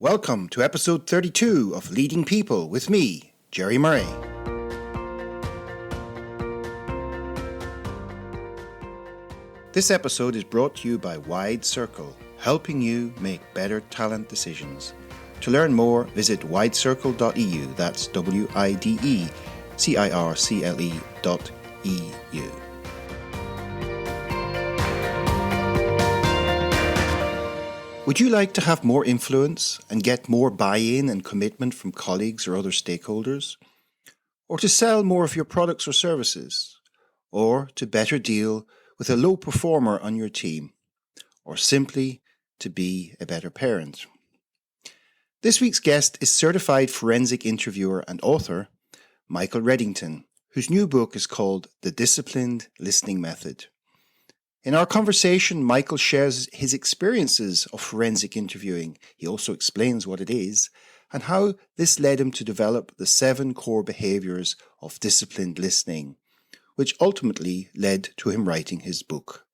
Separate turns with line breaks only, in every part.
Welcome to episode 32 of Leading People with me, Jerry Murray. This episode is brought to you by Wide Circle, helping you make better talent decisions. To learn more, visit widecircle.eu, that's WIDECIRCLE.eu. Would you like to have more influence and get more buy-in and commitment from colleagues or other stakeholders? Or to sell more of your products or services? Or to better deal with a low performer on your team? Or simply to be a better parent? This week's guest is certified forensic interviewer and author Michael Reddington, whose new book is called The Disciplined Listening Method. In our conversation, Michael shares his experiences of forensic interviewing. He also explains what it is and how this led him to develop the 7 core behaviours of disciplined listening, which ultimately led to him writing his book,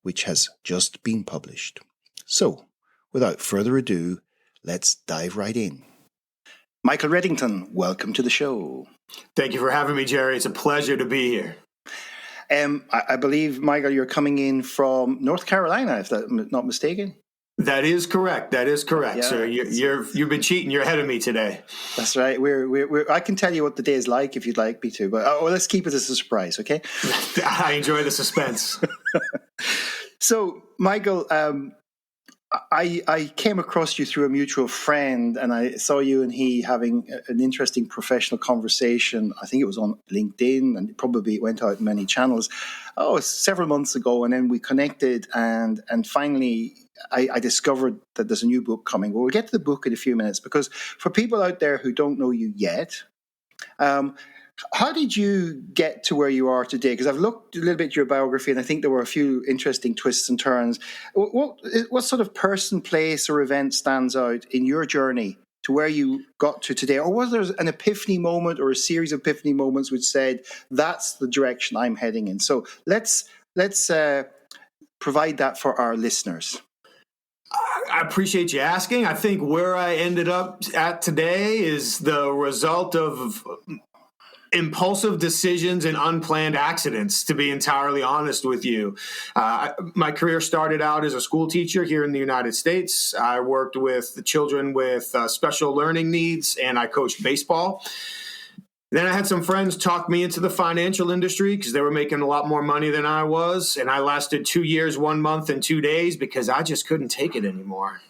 which has just been published. So, without further ado, let's dive right in. Michael Reddington, welcome to the show.
Thank you for having me, Jerry. It's a pleasure to be here.
I believe, Michael, you're coming in from North Carolina, if I'm not mistaken.
That is correct. Yeah. So you've been cheating. You're ahead of me today.
That's right. I can tell you what the day is like if you'd like me to, but let's keep it as a surprise, okay?
I enjoy the suspense.
So, Michael, I came across you through a mutual friend, and I saw you and he having an interesting professional conversation. I think it was on LinkedIn, and probably it went out in many channels. Several months ago, and then we connected, and finally I discovered that there's a new book coming. Well, we'll get to the book in a few minutes, because for people out there who don't know you yet, how did you get to where you are today? Because I've looked a little bit at your biography, and I think there were a few interesting twists and turns. What sort of person, place, or event stands out in your journey to where you got to today? Or was there an epiphany moment or a series of epiphany moments which said, that's the direction I'm heading in? So let's provide that for our listeners.
I appreciate you asking. I think where I ended up at today is the result of impulsive decisions and unplanned accidents, to be entirely honest with you. My career started out as a school teacher here in the United States. I worked with the children with special learning needs, and I coached baseball. Then I had some friends talk me into the financial industry because they were making a lot more money than I was. And I lasted 2 years, 1 month, and 2 days because I just couldn't take it anymore.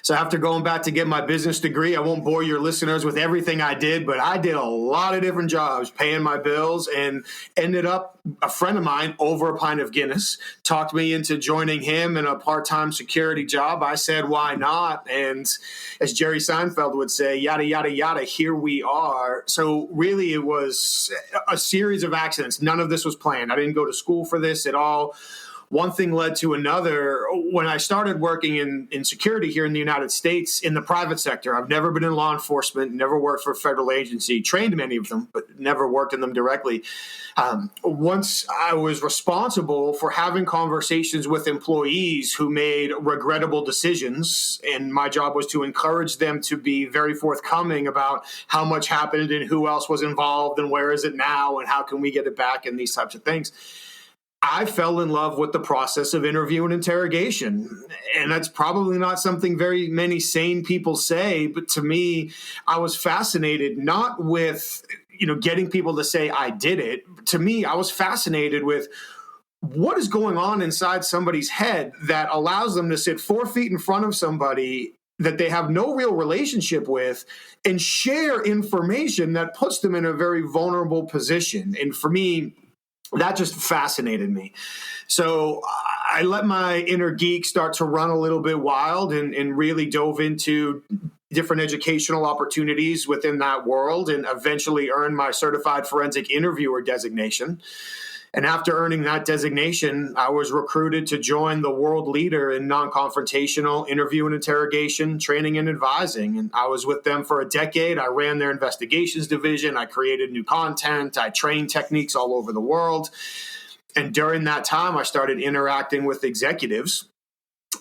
So after going back to get my business degree, I won't bore your listeners with everything I did, but I did a lot of different jobs paying my bills, and ended up a friend of mine over a pint of Guinness talked me into joining him in a part-time security job. I said, why not? And as Jerry Seinfeld would say, yada, yada, yada, here we are. So really it was a series of accidents. None of this was planned. I didn't go to school for this at all. One thing led to another. When I started working in security here in the United States in the private sector, I've never been in law enforcement, never worked for a federal agency, trained many of them, but never worked in them directly. Once I was responsible for having conversations with employees who made regrettable decisions, and my job was to encourage them to be very forthcoming about how much happened and who else was involved and where is it now and how can we get it back and these types of things. I fell in love with the process of interview and interrogation. And that's probably not something very many sane people say, but to me, I was fascinated not with, getting people to say I did it. To me, I was fascinated with what is going on inside somebody's head that allows them to sit 4 feet in front of somebody that they have no real relationship with and share information that puts them in a very vulnerable position. And for me, that just fascinated me. So I let my inner geek start to run a little bit wild and really dove into different educational opportunities within that world, and eventually earned my certified forensic interviewer designation. And after earning that designation, I was recruited to join the world leader in non-confrontational interview and interrogation, training and advising. And I was with them for a decade. I ran their investigations division. I created new content. I trained techniques all over the world. And during that time, I started interacting with executives.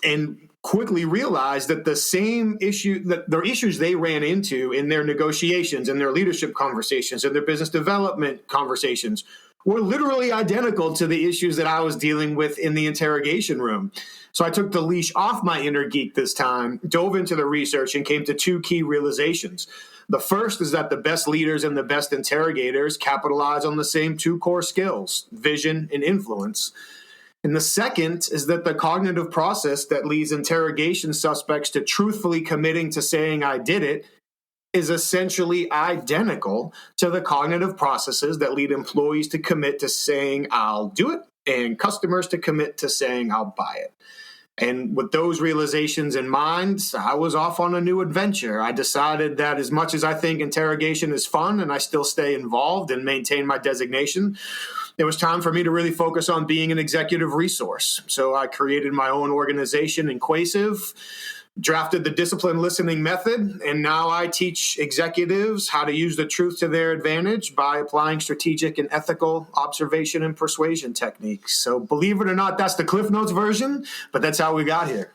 And quickly realized that the same issue, that the issues they ran into in their negotiations and their leadership conversations and their business development conversations were literally identical to the issues that I was dealing with in the interrogation room. So I took the leash off my inner geek this time, dove into the research, and came to two key realizations. The first is that the best leaders and the best interrogators capitalize on the same two core skills, vision and influence. And the second is that the cognitive process that leads interrogation suspects to truthfully committing to saying I did it is essentially identical to the cognitive processes that lead employees to commit to saying I'll do it and customers to commit to saying I'll buy it. And with those realizations in mind, I was off on a new adventure. I decided that as much as I think interrogation is fun and I still stay involved and maintain my designation, it was time for me to really focus on being an executive resource. So I created my own organization, Inquasive, drafted the disciplined listening method, and now I teach executives how to use the truth to their advantage by applying strategic and ethical observation and persuasion techniques. So believe it or not, that's the Cliff Notes version, but that's how we got here.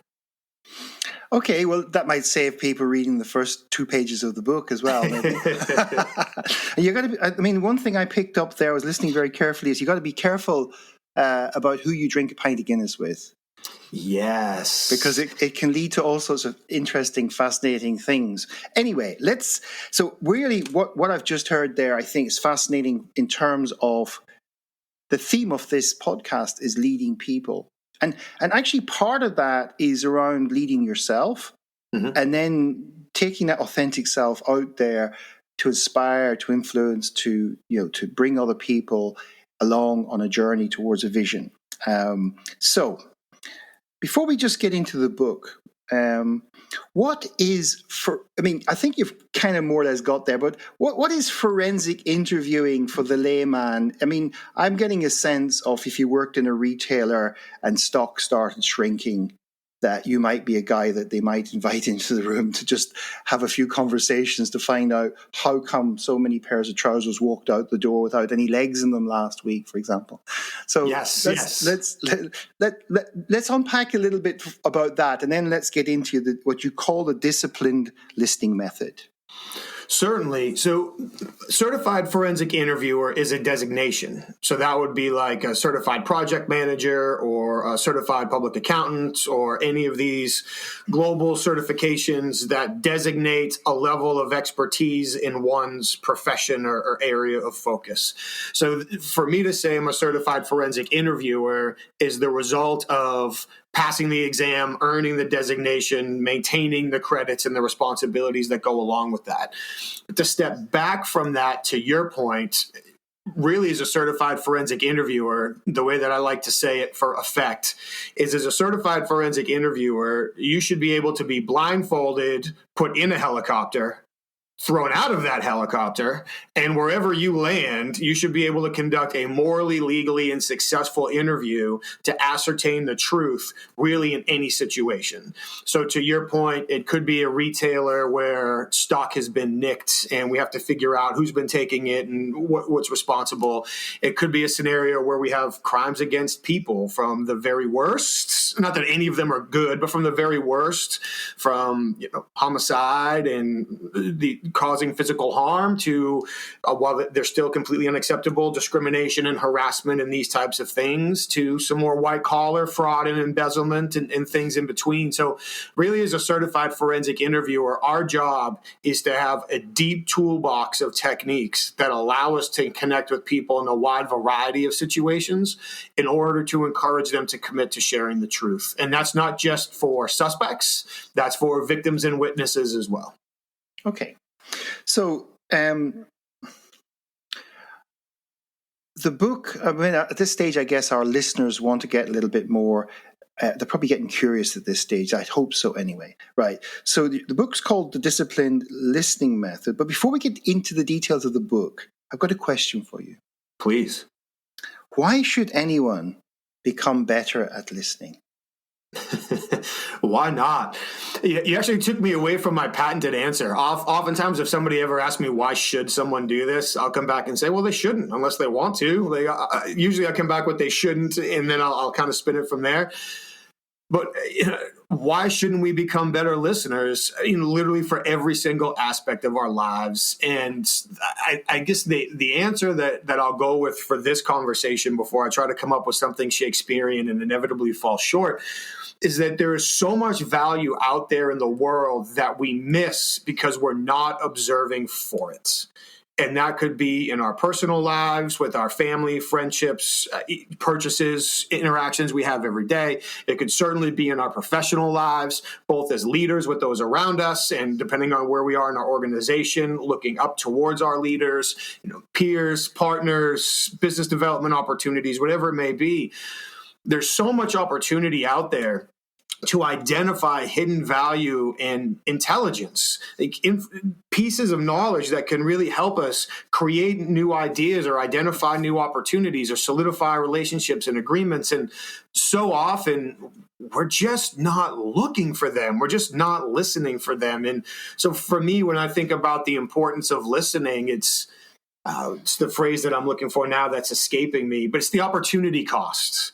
Okay, well, that might save people reading the first 2 pages of the book as well. You got to be, I mean, one thing I picked up there, I was listening very carefully, is you got to be careful about who you drink a pint of Guinness with.
Yes.
Because it can lead to all sorts of interesting, fascinating things. Anyway, so really what I've just heard there, I think is fascinating in terms of the theme of this podcast is leading people. And actually part of that is around leading yourself and then taking that authentic self out there to inspire, to influence, to bring other people along on a journey towards a vision. So before we just get into the book, what is I think you've kind of more or less got there, but what is forensic interviewing for the layman? I mean, I'm getting a sense of if you worked in a retailer and stock started shrinking, that you might be a guy that they might invite into the room to just have a few conversations to find out how come so many pairs of trousers walked out the door without any legs in them last week, for example. So let's unpack a little bit about that, and then let's get into what you call the disciplined listening method.
Certainly. So certified forensic interviewer is a designation. So that would be like a certified project manager or a certified public accountant or any of these global certifications that designate a level of expertise in one's profession or area of focus. So for me to say I'm a certified forensic interviewer is the result of passing the exam, earning the designation, maintaining the credits and the responsibilities that go along with that. But to step back from that, to your point, really as a certified forensic interviewer, the way that I like to say it for effect is as a certified forensic interviewer, you should be able to be blindfolded, put in a helicopter, thrown out of that helicopter, and wherever you land, you should be able to conduct a morally, legally, and successful interview to ascertain the truth really in any situation. So to your point, it could be a retailer where stock has been nicked and we have to figure out who's been taking it and what's responsible. It could be a scenario where we have crimes against people from the very worst, not that any of them are good, but from the very worst, from homicide and the causing physical harm to, while they're still completely unacceptable, discrimination and harassment and these types of things, to some more white-collar fraud and embezzlement and things in between. So really, as a certified forensic interviewer, our job is to have a deep toolbox of techniques that allow us to connect with people in a wide variety of situations in order to encourage them to commit to sharing the truth. And that's not just for suspects, that's for victims and witnesses as well.
Okay. So the book, I mean, at this stage, I guess our listeners want to get a little bit more. They're probably getting curious at this stage. I hope so anyway. Right. So the book's called The Disciplined Listening Method. But before we get into the details of the book, I've got a question for you.
Please.
Why should anyone become better at listening?
Why not? You actually took me away from my patented answer. Oftentimes, if somebody ever asks me why should someone do this, I'll come back and say, well, they shouldn't unless they want to. Usually I come back with they shouldn't, and then I'll kind of spin it from there. But why shouldn't we become better listeners, literally for every single aspect of our lives? And I guess the answer that I'll go with for this conversation before I try to come up with something Shakespearean and inevitably fall short is that there is so much value out there in the world that we miss because we're not observing for it. And that could be in our personal lives, with our family, friendships, purchases, interactions we have every day. It could certainly be in our professional lives, both as leaders with those around us, and depending on where we are in our organization, looking up towards our leaders, peers, partners, business development opportunities, whatever it may be. There's so much opportunity out there to identify hidden value and intelligence, pieces of knowledge that can really help us create new ideas or identify new opportunities or solidify relationships and agreements. And so often we're just not looking for them. We're just not listening for them. And so for me, when I think about the importance of listening, it's the phrase that I'm looking for now that's escaping me, but it's the opportunity cost.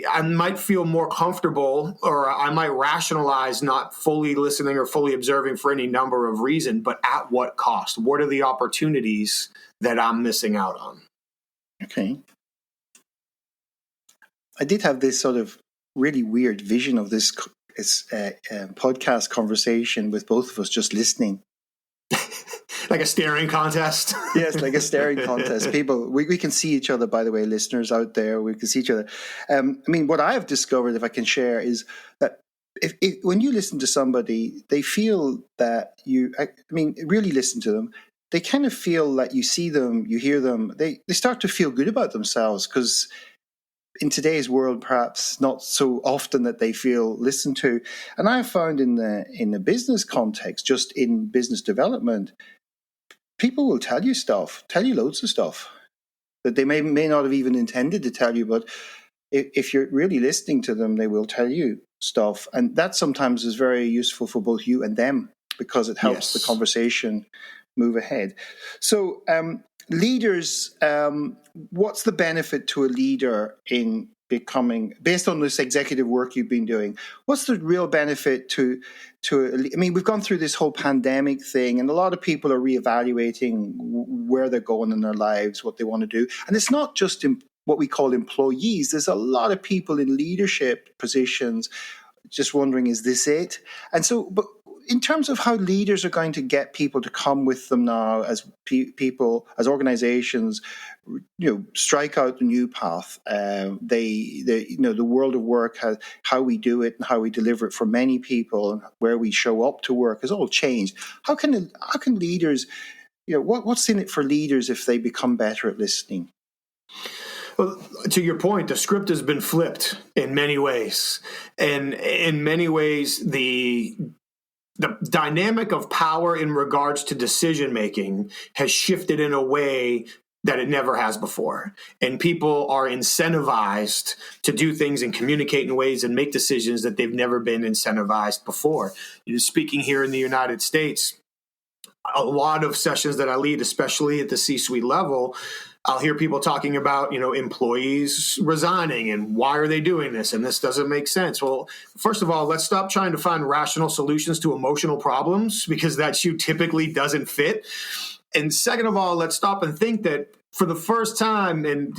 I might feel more comfortable, or I might rationalize not fully listening or fully observing for any number of reasons, but at what cost? What are the opportunities that I'm missing out on?
Okay. I did have this sort of really weird vision of this podcast conversation with both of us just listening.
Like a staring contest?
Yes, like a staring contest. People, we can see each other, by the way, listeners out there, we can see each other. What I have discovered, if I can share, is that if when you listen to somebody, they feel that really listen to them, they kind of feel that you see them, you hear them, they start to feel good about themselves, because in today's world, perhaps not so often that they feel listened to. And I have found in the business context, just in business development, people will tell you loads of stuff that they may not have even intended to tell you, but if you're really listening to them, they will tell you stuff. And that sometimes is very useful for both you and them, because it helps the conversation move ahead. So leaders, what's the benefit to a leader in becoming, based on this executive work you've been doing, what's the real benefit we've gone through this whole pandemic thing, and a lot of people are reevaluating where they're going in their lives, what they want to do. And it's not just what we call employees. There's a lot of people in leadership positions just wondering, is this it? And so, but in terms of how leaders are going to get people to come with them now, as people, as organizations, strike out the new path. The world of work, how we do it and how we deliver it for many people, and where we show up to work has all changed. How can leaders, what's in it for leaders if they become better at listening?
Well, to your point, the script has been flipped in many ways, and in many ways, the dynamic of power in regards to decision making has shifted in a way that it never has before. And people are incentivized to do things and communicate in ways and make decisions that they've never been incentivized before. Speaking here in the United States, a lot of sessions that I lead, especially at the C-suite level, I'll hear people talking about, employees resigning and why are they doing this? And this doesn't make sense. Well, first of all, let's stop trying to find rational solutions to emotional problems, because that shoe typically doesn't fit. And second of all, let's stop and think that for the first time, and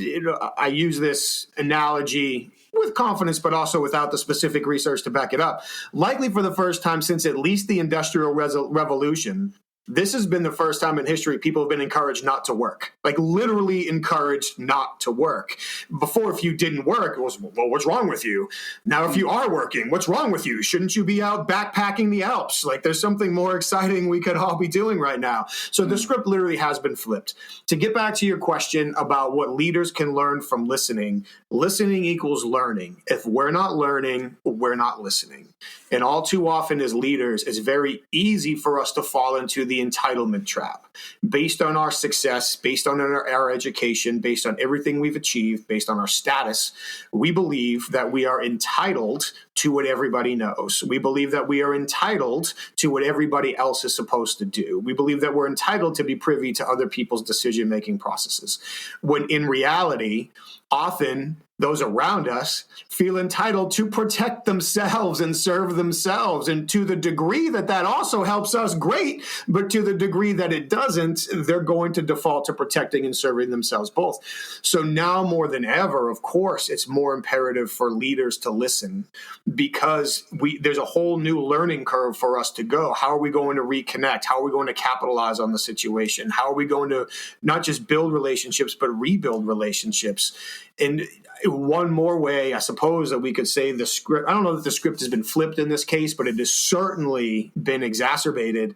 I use this analogy with confidence, but also without the specific research to back it up, likely for the first time since at least the Industrial Revolution, this has been the first time in history people have been encouraged not to work, like literally encouraged not to work. Before, if you didn't work, it was, well, what's wrong with you? Now, if you are working, what's wrong with you? Shouldn't you be out backpacking the Alps? Like, there's something more exciting we could all be doing right now. So the script literally has been flipped. To get back to your question about what leaders can learn from listening equals learning. If we're not learning, we're not listening. And all too often as leaders, it's very easy for us to fall into the entitlement trap. Based on our success, based on our education, based on everything we've achieved, based on our status, we believe that we are entitled to what everybody knows. We believe that we are entitled to what everybody else is supposed to do. We believe that we're entitled to be privy to other people's decision-making processes. When in reality, often those around us feel entitled to protect themselves and serve themselves. And to the degree that that also helps us, great. But to the degree that it doesn't, they're going to default to protecting and serving themselves both. So now more than ever, of course, it's more imperative for leaders to listen, because there's a whole new learning curve for us to go. How are we going to reconnect? How are we going to capitalize on the situation? How are we going to not just build relationships, but rebuild relationships? And one more way, I suppose, that we could say the script, I don't know that the script has been flipped in this case, but it has certainly been exacerbated.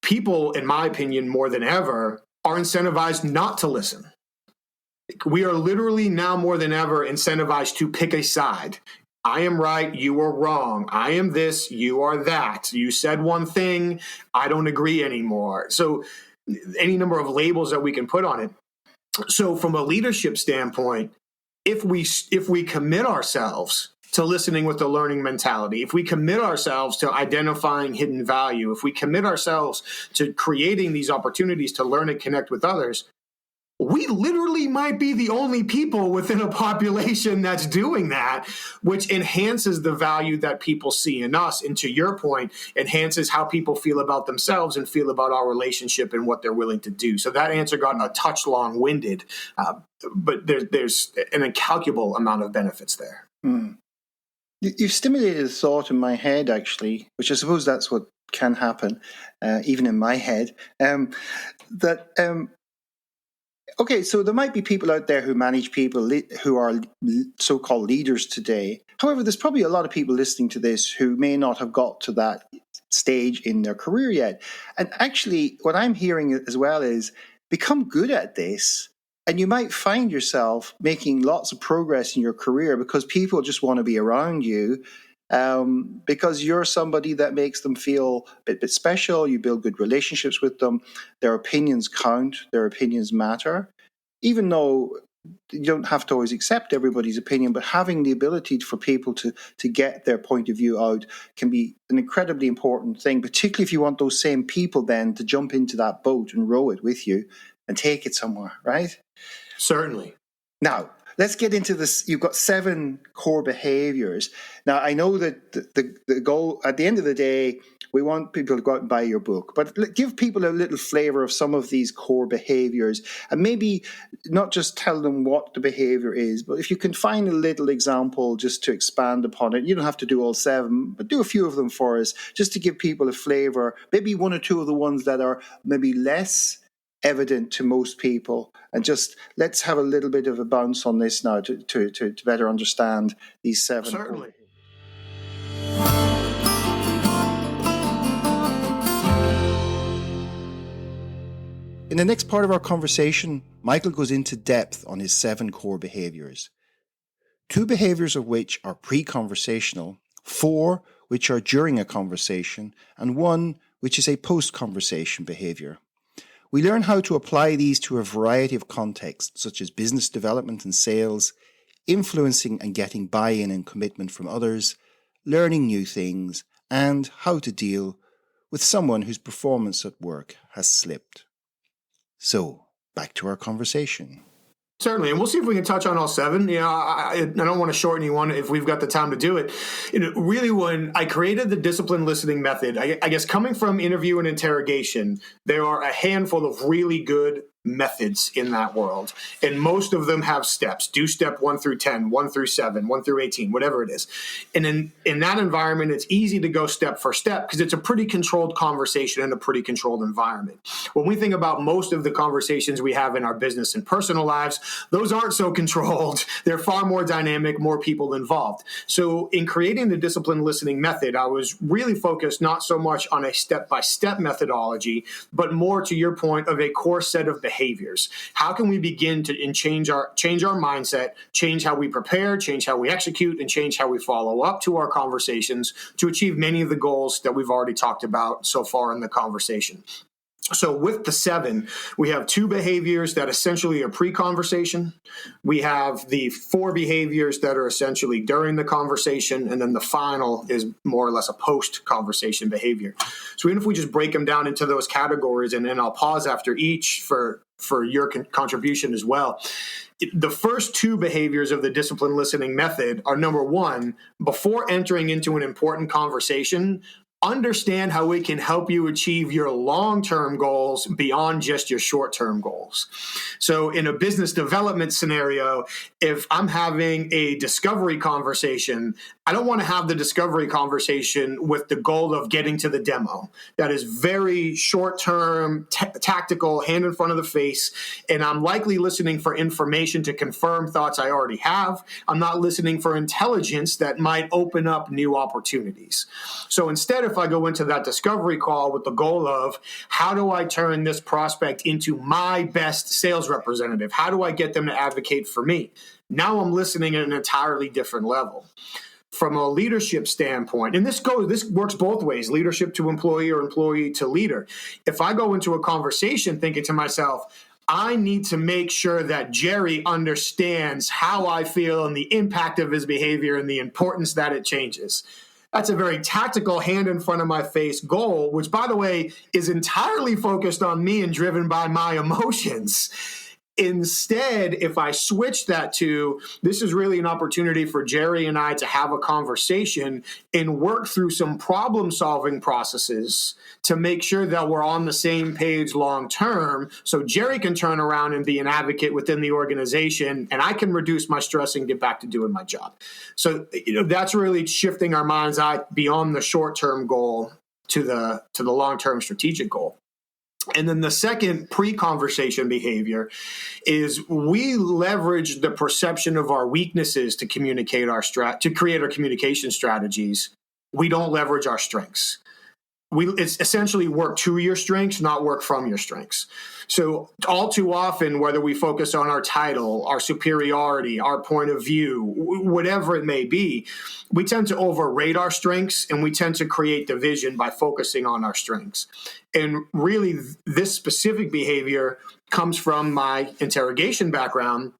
People, in my opinion, more than ever, are incentivized not to listen. We are literally now more than ever incentivized to pick a side. I am right, you are wrong. I am this, you are that. You said one thing, I don't agree anymore. So any number of labels that we can put on it. So from a leadership standpoint, if we commit ourselves to listening with the learning mentality, if we commit ourselves to identifying hidden value, if we commit ourselves to creating these opportunities to learn and connect with others, we literally might be the only people within a population that's doing that, which enhances the value that people see in us. And to your point, enhances how people feel about themselves and feel about our relationship and what they're willing to do. So that answer got a touch long-winded, but there's an incalculable amount of benefits there.
You've stimulated a thought in my head, actually, which I suppose that's what can happen, even in my head, okay, so there might be people out there who manage people who are so-called leaders today. However, there's probably a lot of people listening to this who may not have got to that stage in their career yet. And actually, what I'm hearing as well is become good at this, and you might find yourself making lots of progress in your career because people just want to be around you. Because you're somebody that makes them feel a bit special, you build good relationships with them, their opinions count, their opinions matter, even though you don't have to always accept everybody's opinion, but having the ability for people to get their point of view out can be an incredibly important thing, particularly if you want those same people then to jump into that boat and row it with you and take it somewhere, right?
Certainly.
Now, let's get into this. You've got 7 core behaviors. Now, I know that the goal, at the end of the day, we want people to go out and buy your book, but give people a little flavor of some of these core behaviors, and maybe not just tell them what the behavior is, but if you can find a little example just to expand upon it. You don't have to do all 7, but do a few of them for us, just to give people a flavor, maybe 1 or 2 of the ones that are maybe less evident to most people, and just let's have a little bit of a bounce on this now to better understand these 7.
Certainly.
In the next part of our conversation, Michael goes into depth on his 7 core behaviors. 2 behaviors of which are pre-conversational, 4 which are during a conversation, and 1 which is a post-conversation behavior. We learn how to apply these to a variety of contexts, such as business development and sales, influencing and getting buy-in and commitment from others, learning new things, and how to deal with someone whose performance at work has slipped. So, back to our conversation.
Certainly, and we'll see if we can touch on all 7. I don't want to shorten anyone if we've got the time to do it. Really, when I created the disciplined listening method, I guess coming from interview and interrogation, there are a handful of really good methods in that world, and most of them have steps. Do step 1 through 10, 1 through 7, 1 through 18, whatever it is. And in that environment, it's easy to go step for step because it's a pretty controlled conversation in a pretty controlled environment. When we think about most of the conversations we have in our business and personal lives, those aren't so controlled. They're far more dynamic, more people involved. So in creating the disciplined listening method, I was really focused not so much on a step-by-step methodology, but more to your point of a core set of behaviors. How can we begin to change our mindset, change how we prepare, change how we execute, and change how we follow up to our conversations to achieve many of the goals that we've already talked about so far in the conversation? So with the 7, we have 2 behaviors that essentially are pre-conversation. We have the 4 behaviors that are essentially during the conversation, and then the final is more or less a post-conversation behavior. So even if we just break them down into those categories, and then I'll pause after each for your contribution as well. The first 2 behaviors of the disciplined listening method are, number 1, before entering into an important conversation, understand how it can help you achieve your long-term goals beyond just your short-term goals. So in a business development scenario, if I'm having a discovery conversation, I don't want to have the discovery conversation with the goal of getting to the demo. That is very short-term, tactical, hand in front of the face, and I'm likely listening for information to confirm thoughts I already have. I'm not listening for intelligence that might open up new opportunities. So instead, if I go into that discovery call with the goal of how do I turn this prospect into my best sales representative? How do I get them to advocate for me? Now I'm listening at an entirely different level. From a leadership standpoint, and this works both ways, leadership to employee or employee to leader. If I go into a conversation thinking to myself, I need to make sure that Jerry understands how I feel and the impact of his behavior and the importance that it changes. That's a very tactical, hand in front of my face goal, which, by the way, is entirely focused on me and driven by my emotions. Instead, if I switch that to, this is really an opportunity for Jerry and I to have a conversation and work through some problem-solving processes to make sure that we're on the same page long-term, so Jerry can turn around and be an advocate within the organization, and I can reduce my stress and get back to doing my job. So, that's really shifting our mind's eye beyond the short-term goal to the long-term strategic goal. And then the second pre-conversation behavior is we leverage the perception of our weaknesses to communicate to create our communication strategies. We don't leverage our strengths. It's essentially work to your strengths, not work from your strengths. So all too often, whether we focus on our title, our superiority, our point of view, whatever it may be, we tend to overrate our strengths, and we tend to create division by focusing on our strengths. And really, this specific behavior comes from my interrogation background,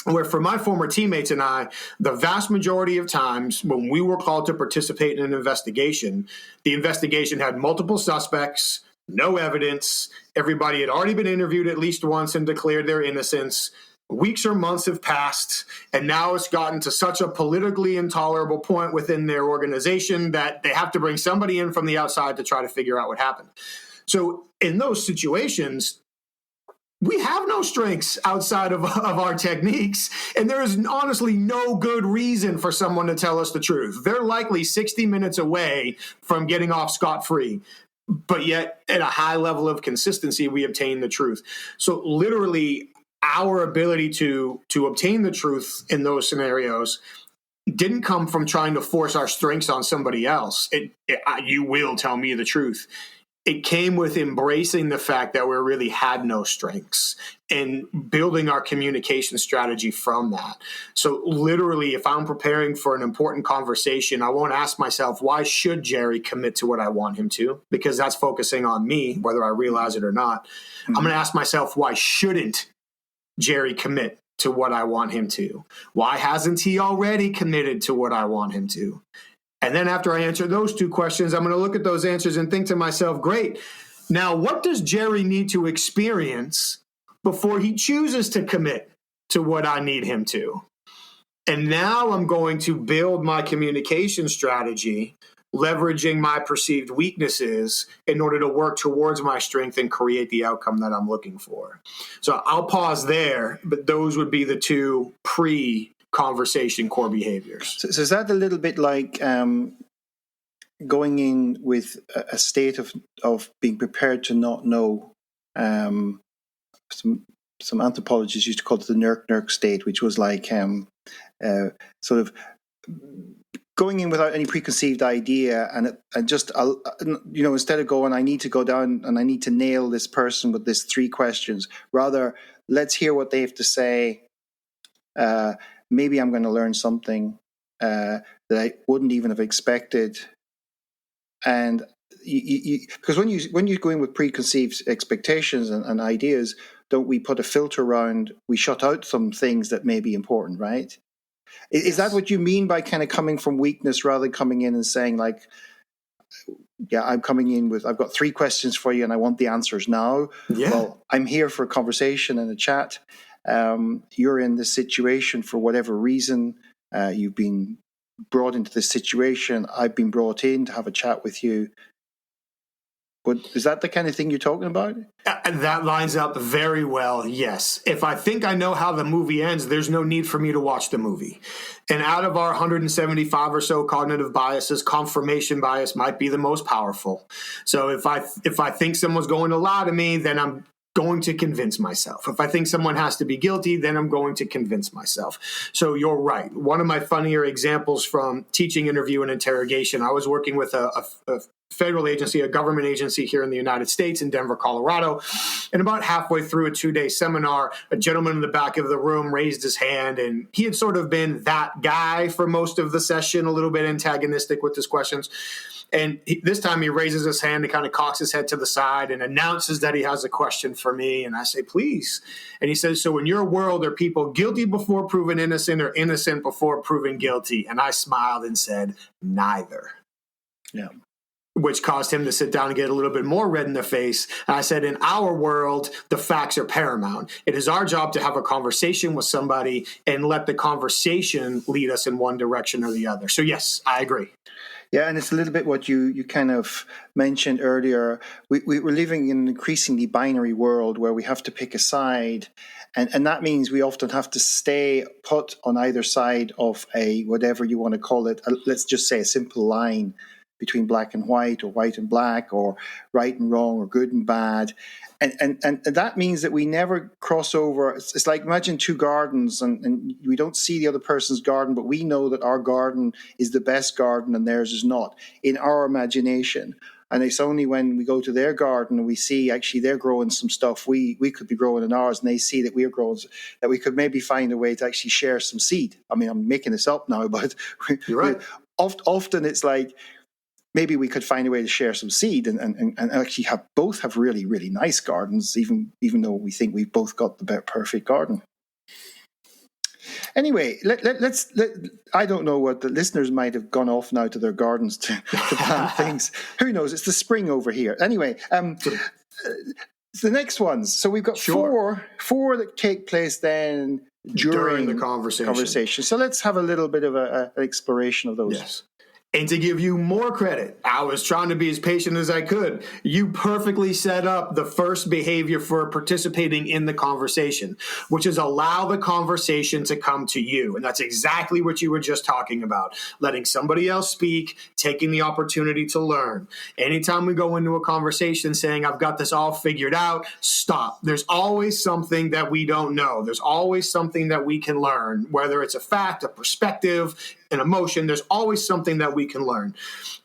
where for my former teammates and I, the vast majority of times when we were called to participate in an investigation, the investigation had multiple suspects, no evidence, everybody had already been interviewed at least once and declared their innocence. Weeks or months have passed, and now it's gotten to such a politically intolerable point within their organization that they have to bring somebody in from the outside to try to figure out what happened. So in those situations, we have no strengths outside of our techniques, and there is honestly no good reason for someone to tell us the truth. They're likely 60 minutes away from getting off scot-free, but yet at a high level of consistency, we obtain the truth. So literally, our ability to obtain the truth in those scenarios didn't come from trying to force our strengths on somebody else. You will tell me the truth. It came with embracing the fact that we really had no strengths and building our communication strategy from that. So literally, if I'm preparing for an important conversation, I won't ask myself, why should Jerry commit to what I want him to? Because that's focusing on me, whether I realize it or not. Mm-hmm. I'm going to ask myself, why shouldn't Jerry commit to what I want him to? Why hasn't he already committed to what I want him to? And then after I answer those 2 questions, I'm going to look at those answers and think to myself, great, now what does Jerry need to experience before he chooses to commit to what I need him to? And now I'm going to build my communication strategy, leveraging my perceived weaknesses in order to work towards my strength and create the outcome that I'm looking for. So I'll pause there, but those would be the 2 pre-conversation core behaviors.
So is that a little bit like going in with a state of being prepared to not know? Some anthropologists used to call it the nurk state, which was like sort of going in without any preconceived idea, and just instead of going, I need to go down and I need to nail this person with this 3 questions. Rather, let's hear what they have to say. Maybe I'm going to learn something that I wouldn't even have expected. And, because when you go in with preconceived expectations and ideas, don't we put a filter around? We shut out some things that may be important, right? Is that what you mean by kind of coming from weakness rather than coming in and saying like, yeah, I'm coming in with, I've got 3 questions for you and I want the answers now.
Yeah.
Well, I'm here for a conversation and a chat. You're in this situation for whatever reason. You've been brought into this situation. I've been brought in to have a chat with you. But is that the kind of thing you're talking about?
That lines up very well, yes. If I think I know how the movie ends, there's no need for me to watch the movie. And out of our 175 or so cognitive biases, confirmation bias might be the most powerful. So if I think someone's going to lie to me, then I'm going to convince myself. If I think someone has to be guilty, then I'm going to convince myself. So you're right. One of my funnier examples from teaching, interview, and interrogation, I was working with a federal agency, a government agency here in the United States in Denver, Colorado. And about halfway through a 2-day seminar, a gentleman in the back of the room raised his hand, and he had sort of been that guy for most of the session, a little bit antagonistic with his questions. And this time he raises his hand and kind of cocks his head to the side and announces that he has a question for me. And I say, please. And he says, so in your world, are people guilty before proven innocent or innocent before proven guilty? And I smiled and said, neither.
Yeah.
Which caused him to sit down and get a little bit more red in the face. And I said, in our world, the facts are paramount. It is our job to have a conversation with somebody and let the conversation lead us in one direction or the other. So yes, I agree.
Yeah, and it's a little bit what you kind of mentioned earlier. We're living in an increasingly binary world where we have to pick a side. And that means we often have to stay put on either side of a, whatever you want to call it, let's just say a simple line between black and white or white and black or right and wrong or good and bad. And that means that we never cross over. It's like imagine 2 gardens and we don't see the other person's garden, but we know that our garden is the best garden and theirs is not in our imagination. And it's only when we go to their garden and we see actually they're growing some stuff we could be growing in ours, and they see that we're growing, that we could maybe find a way to actually share some seed. I mean, I'm making this up now, but
you're right.
Often it's like, maybe we could find a way to share some seed and actually both have really, really nice gardens, even though we think we've both got the perfect garden. Anyway, let's I don't know what the listeners might have gone off now to their gardens to plant things. Who knows? It's the spring over here. Anyway, the next ones. So we've got four that take place then during
the conversation.
So let's have a little bit of an exploration of those.
Yes. And to give you more credit, I was trying to be as patient as I could. You perfectly set up the first behavior for participating in the conversation, which is allow the conversation to come to you. And that's exactly what you were just talking about. Letting somebody else speak, taking the opportunity to learn. Anytime we go into a conversation saying, I've got this all figured out, stop. There's always something that we don't know. There's always something that we can learn, whether it's a fact, a perspective, an emotion. There's always something that we can learn.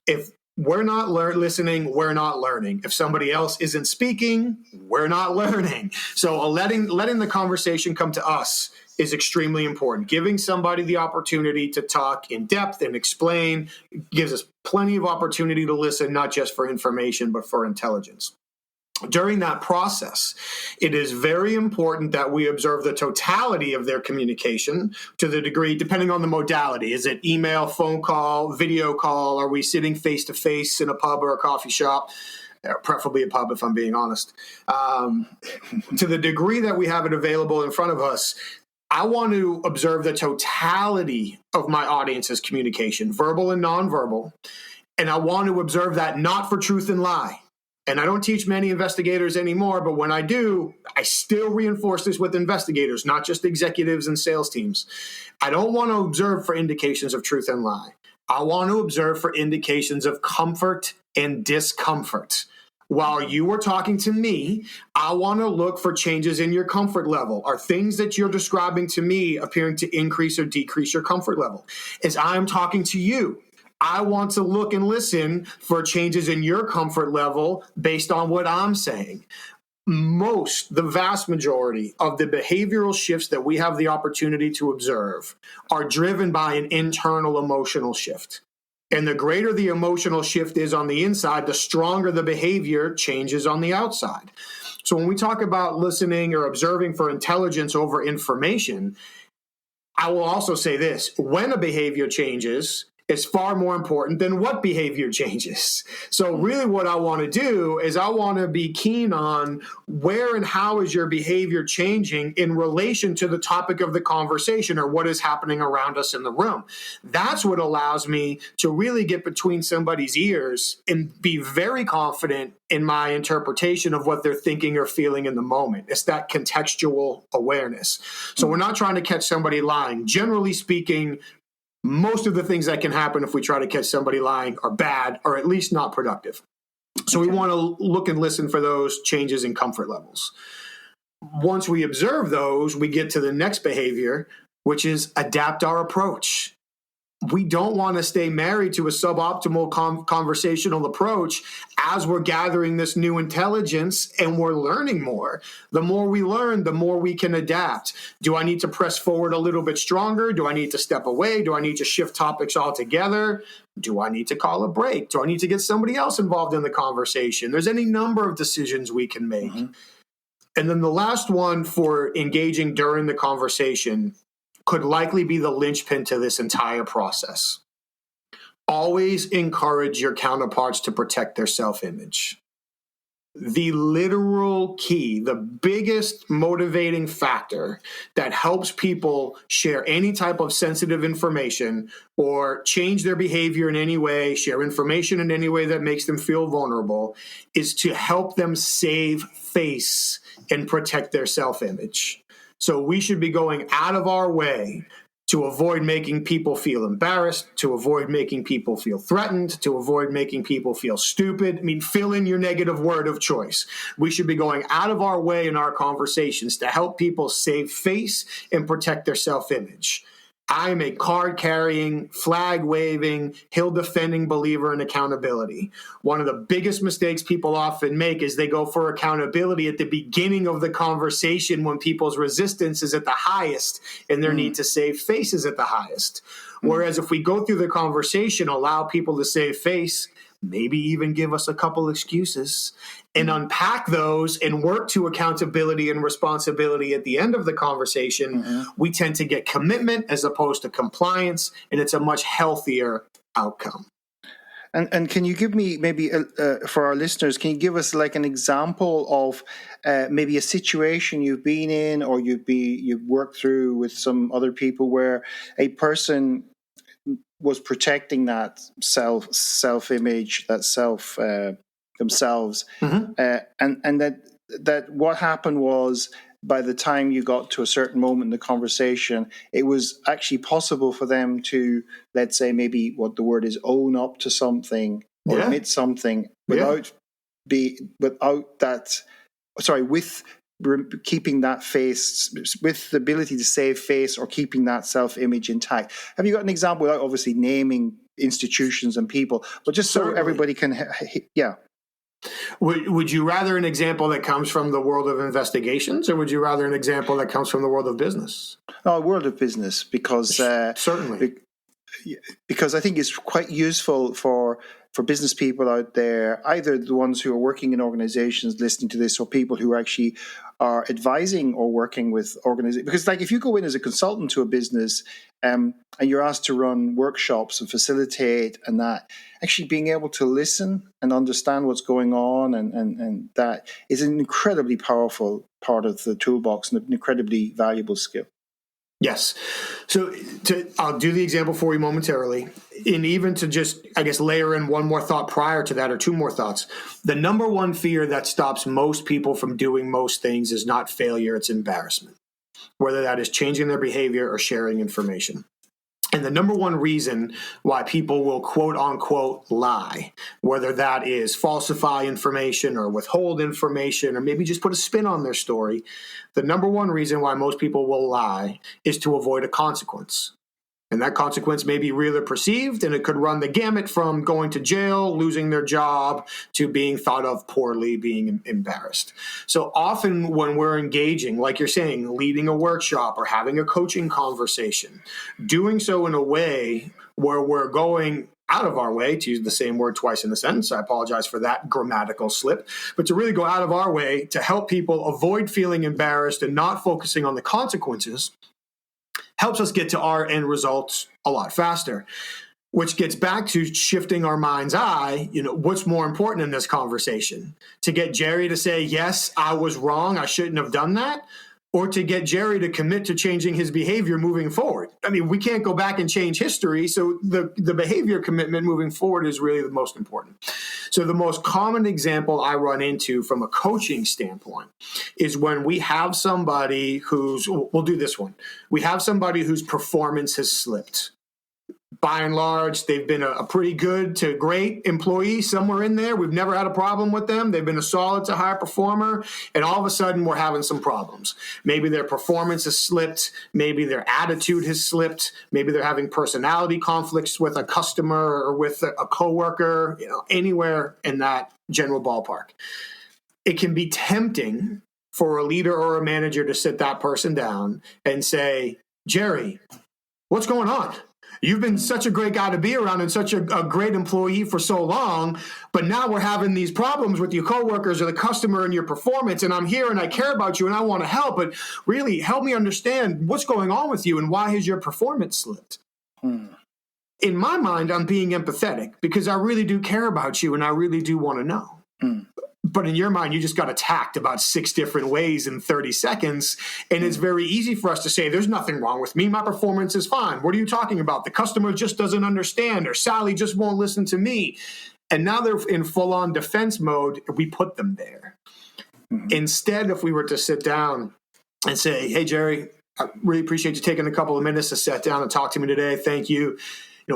If we're not listening, we're not learning. If somebody else isn't speaking, we're not learning. So letting the conversation come to us is extremely important. Giving somebody the opportunity to talk in depth and explain gives us plenty of opportunity to listen, not just for information, but for intelligence. During that process, it is very important that we observe the totality of their communication to the degree, depending on the modality. Is it email, phone call, video call? Are we sitting face-to-face in a pub or a coffee shop? Preferably a pub, if I'm being honest. To the degree that we have it available in front of us, I want to observe the totality of my audience's communication, verbal and nonverbal. And I want to observe that not for truth and lie. And I don't teach many investigators anymore, but when I do, I still reinforce this with investigators, not just executives and sales teams. I don't want to observe for indications of truth and lie. I want to observe for indications of comfort and discomfort. While you were talking to me, I want to look for changes in your comfort level. Are things that you're describing to me appearing to increase or decrease your comfort level? As I'm talking to you, I want to look and listen for changes in your comfort level based on what I'm saying. The vast majority of the behavioral shifts that we have the opportunity to observe are driven by an internal emotional shift. And the greater the emotional shift is on the inside, the stronger the behavior changes on the outside. So when we talk about listening or observing for intelligence over information, I will also say this: when a behavior changes, it's far more important than what behavior changes. So really what I want to do is I want to be keen on where and how is your behavior changing in relation to the topic of the conversation or what is happening around us in the room. That's what allows me to really get between somebody's ears and be very confident in my interpretation of what they're thinking or feeling in the moment. It's that contextual awareness. So we're not trying to catch somebody lying. Generally speaking, most of the things that can happen if we try to catch somebody lying are bad or at least not productive. So we want to look and listen for those changes in comfort levels. Once we observe those, we get to the next behavior, which is adapt our approach. We don't want to stay married to a suboptimal conversational approach as we're gathering this new intelligence and we're learning more. The more we learn, the more we can adapt. Do I need to press forward a little bit stronger? Do I need to step away? Do I need to shift topics altogether? Do I need to call a break? Do I need to get somebody else involved in the conversation? There's any number of decisions we can make. And then the last one for engaging during the conversation could likely be the linchpin to this entire process. Always encourage your counterparts to protect their self-image. The literal key, the biggest motivating factor that helps people share any type of sensitive information or change their behavior in any way, share information in any way that makes them feel vulnerable, is to help them save face and protect their self-image. So we should be going out of our way to avoid making people feel embarrassed, to avoid making people feel threatened, to avoid making people feel stupid. I mean, fill in your negative word of choice. We should be going out of our way in our conversations to help people save face and protect their self-image. I'm a card-carrying, flag-waving, hill-defending believer in accountability. One of the biggest mistakes people often make is they go for accountability at the beginning of the conversation when people's resistance is at the highest and their need to save face is at the highest. Whereas if we go through the conversation, allow people to save face, maybe even give us a couple excuses, and unpack those and work to accountability and responsibility at the end of the conversation, we tend to get commitment as opposed to compliance, and it's a much healthier outcome.
And can you give me maybe for our listeners, can you give us like an example of maybe a situation you've been in or you've worked through with some other people where a person was protecting that self-image, that self themselves, and that what happened was by the time you got to a certain moment in the conversation, it was actually possible for them to, let's say, maybe what the word is, own up to something or admit something with keeping that face, with the ability to save face or keeping that self-image intact. Have you got an example, without obviously naming institutions and people, but just so everybody can,
Would you rather an example that comes from the world of investigations, or would you rather an example that comes from the world of business?
No, world of business, because
certainly,
because I think it's quite useful for business people out there, either the ones who are working in organizations listening to this or people who actually are advising or working with organizations. Because like if you go in as a consultant to a business and you're asked to run workshops and facilitate and that, actually being able to listen and understand what's going on and that is an incredibly powerful part of the toolbox and an incredibly valuable skill.
Yes. So I'll do the example for you momentarily. And even to just, I guess, layer in one more thought prior to that, or two more thoughts. The number one fear that stops most people from doing most things is not failure, it's embarrassment, whether that is changing their behavior or sharing information. And the number one reason why people will quote unquote lie, whether that is falsify information or withhold information or maybe just put a spin on their story, the number one reason why most people will lie is to avoid a consequence. And that consequence may be real or perceived, and it could run the gamut from going to jail, losing their job, to being thought of poorly, being embarrassed. So often when we're engaging, like you're saying, leading a workshop or having a coaching conversation, doing so in a way where we're going out of our way, to use the same word twice in the sentence, I apologize for that grammatical slip, but to really go out of our way to help people avoid feeling embarrassed and not focusing on the consequences helps us get to our end results a lot faster. Which gets back to shifting our mind's eye, what's more important in this conversation? To get Jerry to say, yes, I was wrong, I shouldn't have done that, or to get Jerry to commit to changing his behavior moving forward? I mean, we can't go back and change history, so the behavior commitment moving forward is really the most important. So the most common example I run into from a coaching standpoint is when we have somebody we'll do this one. We have somebody whose performance has slipped. By and large, they've been a pretty good to great employee somewhere in there. We've never had a problem with them. They've been a solid to high performer. And all of a sudden, we're having some problems. Maybe their performance has slipped. Maybe their attitude has slipped. Maybe they're having personality conflicts with a customer or with a coworker, anywhere in that general ballpark. It can be tempting for a leader or a manager to sit that person down and say, Jerry, what's going on? You've been such a great guy to be around and such a great employee for so long, but now we're having these problems with your coworkers or the customer and your performance, and I'm here and I care about you and I want to help, but really help me understand what's going on with you and why has your performance slipped? In my mind, I'm being empathetic because I really do care about you and I really do want to know. But in your mind, you just got attacked about 6 different ways in 30 seconds. And it's very easy for us to say, there's nothing wrong with me. My performance is fine. What are you talking about? The customer just doesn't understand, or Sally just won't listen to me. And now they're in full-on defense mode. We put them there. Instead, if we were to sit down and say, hey, Jerry, I really appreciate you taking a couple of minutes to sit down and talk to me today. Thank you.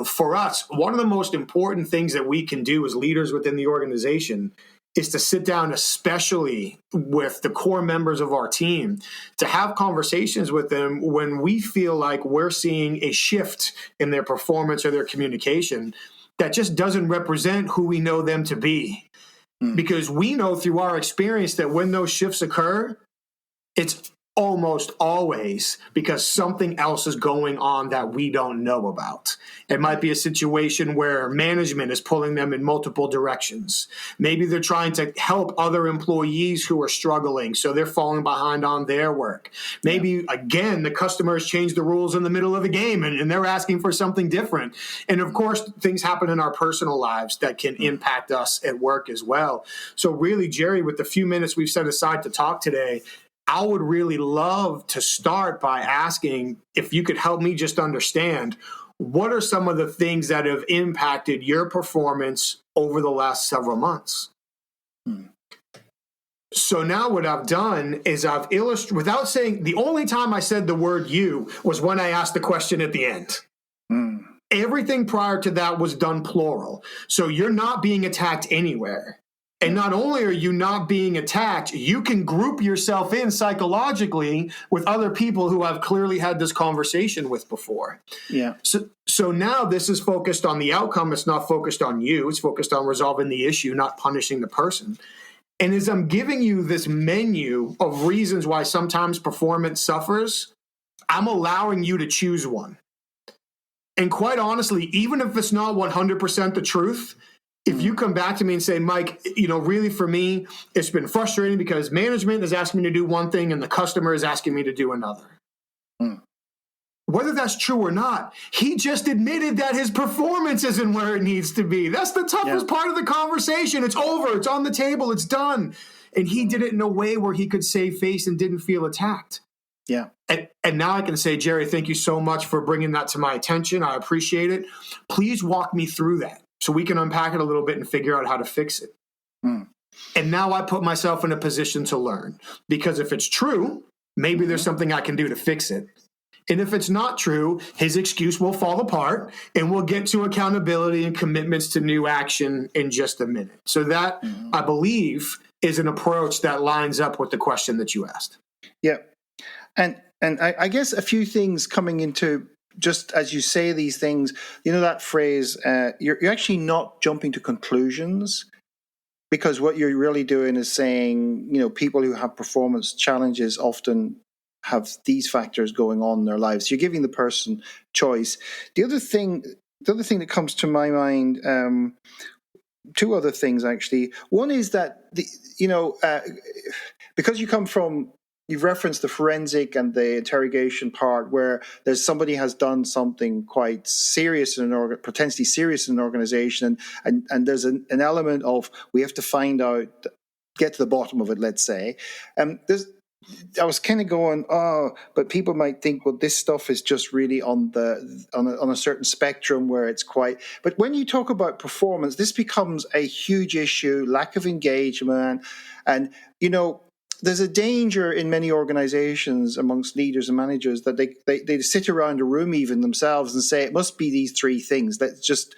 For us, one of the most important things that we can do as leaders within the organization is to sit down, especially with the core members of our team, to have conversations with them when we feel like we're seeing a shift in their performance or their communication that just doesn't represent who we know them to be. Because we know through our experience that when those shifts occur, it's almost always because something else is going on that we don't know about. It might be a situation where management is pulling them in multiple directions. Maybe they're trying to help other employees who are struggling, so they're falling behind on their work. Maybe, again, the customers changed the rules in the middle of a game and they're asking for something different. And of course, things happen in our personal lives that can impact us at work as well. So really, Jerry, with the few minutes we've set aside to talk today, I would really love to start by asking if you could help me just understand what are some of the things that have impacted your performance over the last several months. So now what I've done is I've illustrated, without saying, the only time I said the word you was when I asked the question at the end. Everything prior to that was done plural. So you're not being attacked anywhere. And not only are you not being attacked, you can group yourself in psychologically with other people who I've clearly had this conversation with before. So now this is focused on the outcome. It's not focused on you. It's focused on resolving the issue, not punishing the person. And as I'm giving you this menu of reasons why sometimes performance suffers, I'm allowing you to choose one. And quite honestly, even if it's not 100% the truth, if you come back to me and say, Mike, really for me, it's been frustrating because management is asking me to do one thing and the customer is asking me to do another. Whether that's true or not, he just admitted that his performance isn't where it needs to be. That's the toughest part of the conversation. It's over. It's on the table. It's done. And he did it in a way where he could save face and didn't feel attacked. And now I can say, Jerry, thank you so much for bringing that to my attention. I appreciate it. Please walk me through that so we can unpack it a little bit and figure out how to fix it. And now I put myself in a position to learn, because if it's true, maybe there's something I can do to fix it. And if it's not true, his excuse will fall apart and we'll get to accountability and commitments to new action in just a minute. So that, I believe, is an approach that lines up with the question that you asked.
And I guess a few things coming into, just as you say these things, that phrase, you're actually not jumping to conclusions, because what you're really doing is saying, people who have performance challenges often have these factors going on in their lives. You're giving the person choice. The other thing the other thing that comes to my mind, two other things actually. One is that because you've referenced the forensic and the interrogation part, where there's somebody has done something quite serious potentially serious in an organization, and there's an element of we have to find out, get to the bottom of it. Let's say, I was kind of going, but people might think, well, this stuff is just really on a certain spectrum where it's quite. But when you talk about performance, this becomes a huge issue. Lack of engagement, and there's a danger in many organizations amongst leaders and managers that they sit around a room even themselves and say it must be these three things. Let's just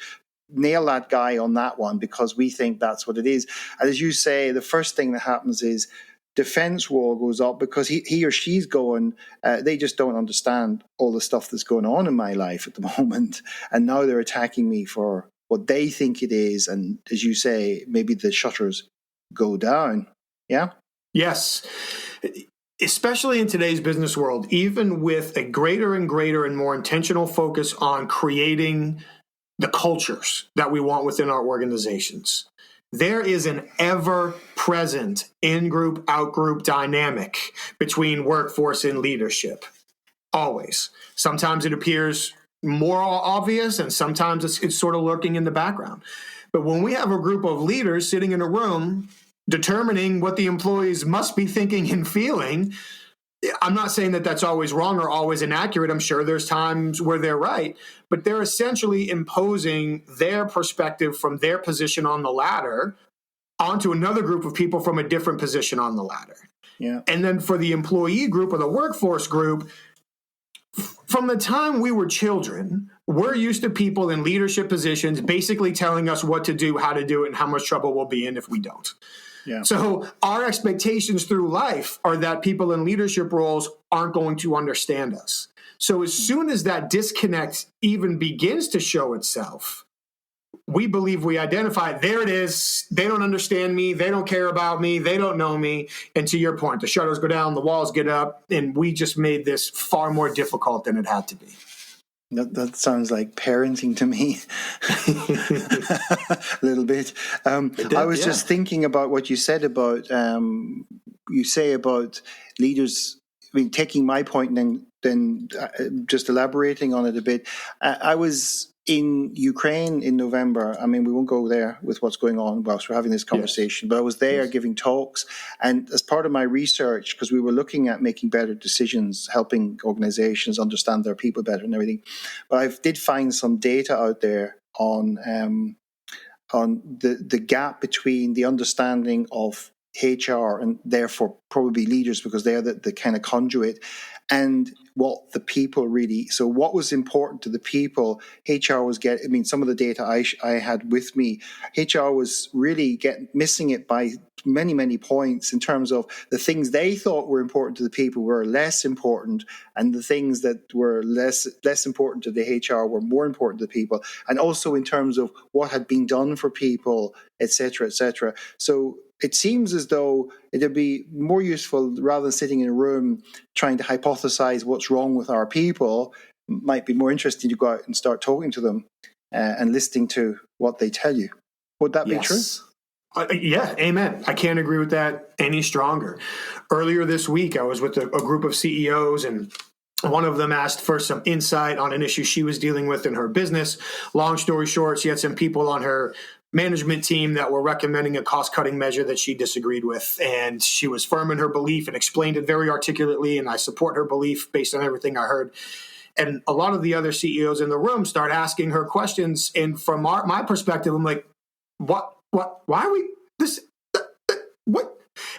nail that guy on that one because we think that's what it is. And as you say, the first thing that happens is defense wall goes up because he or she's going, they just don't understand all the stuff that's going on in my life at the moment. And now they're attacking me for what they think it is. And as you say, maybe the shutters go down. Yeah?
Yes. Especially in today's business world, even with a greater and greater and more intentional focus on creating the cultures that we want within our organizations, there is an ever-present in-group, out-group dynamic between workforce and leadership. Always. Sometimes it appears more obvious, and sometimes it's sort of lurking in the background. But when we have a group of leaders sitting in a room determining what the employees must be thinking and feeling, I'm not saying that that's always wrong or always inaccurate. I'm sure there's times where they're right, but they're essentially imposing their perspective from their position on the ladder onto another group of people from a different position on the ladder.
Yeah.
And then for the employee group or the workforce group, from the time we were children, we're used to people in leadership positions basically telling us what to do, how to do it, and how much trouble we'll be in if we don't.
Yeah.
So our expectations through life are that people in leadership roles aren't going to understand us. So as soon as that disconnect even begins to show itself, we believe we identify, there it is. They don't understand me. They don't care about me. They don't know me. And to your point, the shutters go down, the walls get up, and we just made this far more difficult than it had to be.
That sounds like parenting to me a little bit. I was just thinking about what you said about leaders. I mean, taking my point and then just elaborating on it a bit. I was in Ukraine in November. I mean, we won't go there with what's going on whilst we're having this conversation, but I was there giving talks. And as part of my research, because we were looking at making better decisions, helping organizations understand their people better and everything, but I did find some data out there on the gap between the understanding of HR and therefore probably leaders, because they're the kind of conduit, and what the people really, so what was important to the people, HR was some of the data I had with me, HR was really missing it by many, many points in terms of the things they thought were important to the people were less important, and the things that were less important to the HR were more important to the people, and also in terms of what had been done for people, etc., etc. So it seems as though it'd be more useful, rather than sitting in a room trying to hypothesize what's wrong with our people, might be more interesting to go out and start talking to them and listening to what they tell you. Would that be true?
Yeah, amen. I can't agree with that any stronger. Earlier this week, I was with a group of CEOs, and one of them asked for some insight on an issue she was dealing with in her business. Long story short, she had some people on her management team that were recommending a cost-cutting measure that she disagreed with. And she was firm in her belief and explained it very articulately, and I support her belief based on everything I heard. And a lot of the other CEOs in the room start asking her questions. And from my perspective, I'm like, what, why are we, this, what?